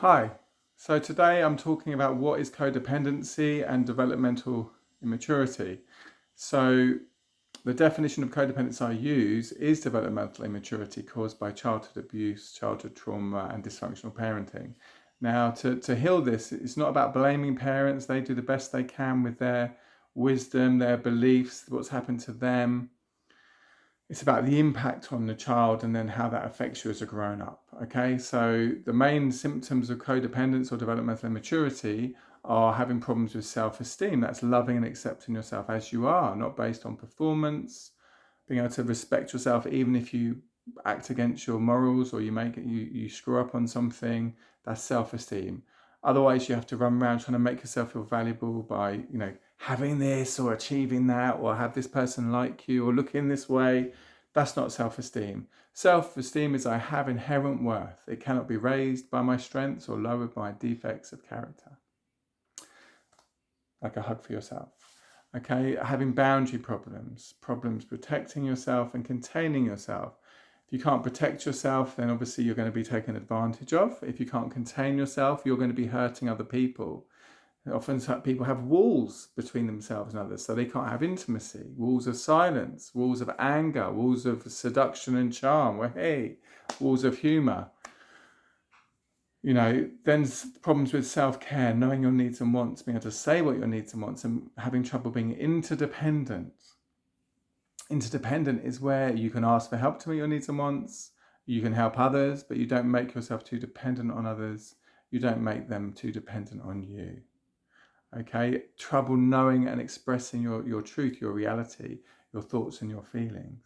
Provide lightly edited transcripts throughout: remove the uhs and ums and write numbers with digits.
Hi, so today I'm talking about what is codependency and developmental immaturity. So the definition of codependency I use is developmental immaturity caused by childhood abuse, childhood trauma and dysfunctional parenting. Now to heal this, it's not about blaming parents. They do the best they can with their wisdom, their beliefs, what's happened to them. It's about the impact on the child and then how that affects you as a grown up. Okay, so the main symptoms of codependence or developmental immaturity are having problems with self-esteem. That's loving and accepting yourself as you are, not based on performance, being able to respect yourself even if you act against your morals or you screw up on something. That's self-esteem. Otherwise, you have to run around trying to make yourself feel valuable by, having this or achieving that or have this person like you or look in this way. That's not self-esteem. Self-esteem is I have inherent worth. It cannot be raised by my strengths or lowered by defects of character. Like a hug for yourself. Okay, having boundary problems protecting yourself and containing yourself. If you can't protect yourself, then obviously you're going to be taken advantage of. If you can't contain yourself, you're going to be hurting other people. Often people have walls between themselves and others, so they can't have intimacy. Walls of silence, walls of anger, walls of seduction and charm, walls of humour. Then problems with self-care, knowing your needs and wants, being able to say what your needs and wants, and having trouble being interdependent. Interdependent is where you can ask for help to meet your needs and wants. You can help others, but you don't make yourself too dependent on others. You don't make them too dependent on you. Okay, trouble knowing and expressing your truth, your reality, your thoughts and your feelings.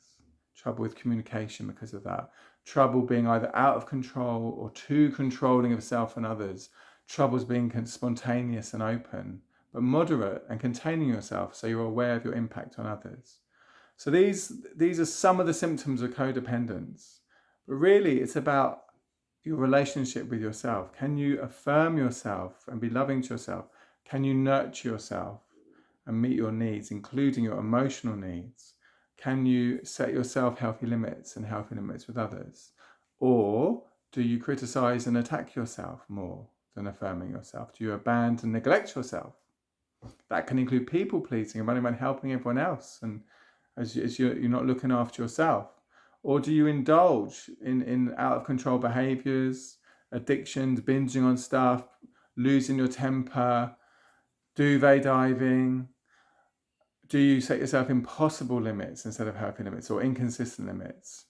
Trouble with communication because of that. Trouble being either out of control or too controlling of self and others. Troubles being spontaneous and open, but moderate and containing yourself so you're aware of your impact on others. So these are some of the symptoms of codependence. But really, it's about your relationship with yourself. Can you affirm yourself and be loving to yourself? Can you nurture yourself and meet your needs, including your emotional needs? Can you set yourself healthy limits and healthy limits with others? Or do you criticize and attack yourself more than affirming yourself? Do you abandon and neglect yourself? That can include people pleasing and running around helping everyone else, and as you're not looking after yourself. Or do you indulge in out of control behaviors, addictions, binging on stuff, losing your temper, duvet diving? Do you set yourself impossible limits instead of healthy limits, or inconsistent limits?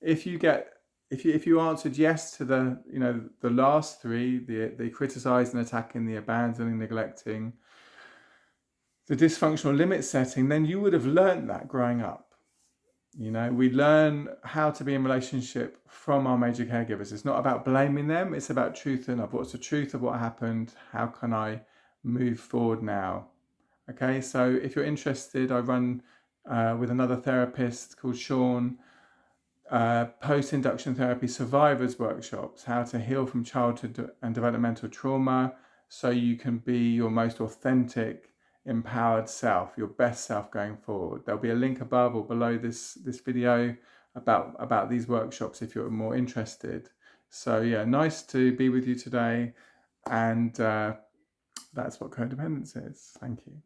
If you answered yes to the last three, the criticizing, attacking, the abandoning, neglecting, the dysfunctional limit setting, then you would have learned that growing up. We learn how to be in relationship from our major caregivers. It's not about blaming them. It's about truth and love. What's the truth of what happened? How can I move forward now? Okay, so if you're interested, I run with another therapist called Sean, post-induction therapy survivors workshops, how to heal from childhood and developmental trauma so you can be your most authentic, empowered self, your best self going forward. There'll be a link above or below this video about these workshops if you're more interested. So yeah, nice to be with you today, and that's what codependence is. Thank you.